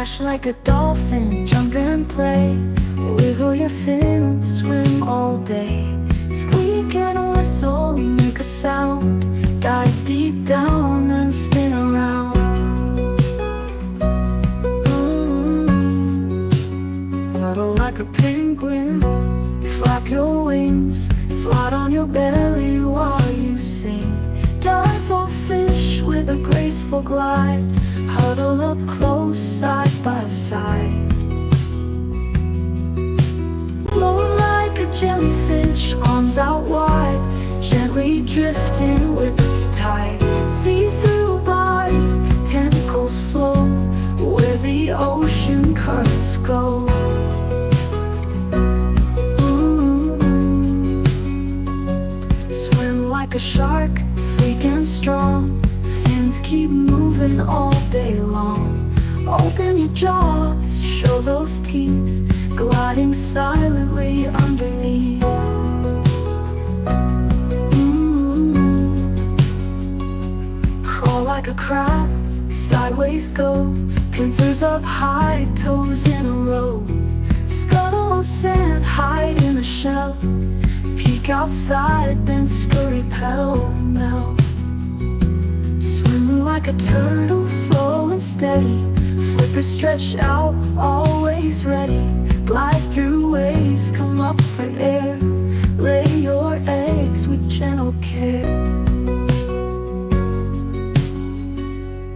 Splash like a dolphin, jump and play. Wiggle your fins, swim all day. Squeak and whistle, make a sound. Dive deep down and spin around. Waddle like a penguin, flap your wings. Slide on your belly while you sing. Dive for fish with a graceful glide. Huddle up close, side by side. Flow like a jellyfish, arms out wide. Gently drifting with the tide. See-through body, tentacles flow where the ocean currents go. Swim like a shark, sleek and strong. Fins keep moving all day long. Open your jaws, show those teeth, gliding silently underneath. Crawl like a crab, sideways go. Pincers up high, toes in a row. Scuttle on sand, hide in a shell. Peek outside, then scurry pell-mell. Swim like a turtle, slow and steady. Flippers stretched out, always ready. Glide through waves, come up for air. Lay your eggs with gentle care.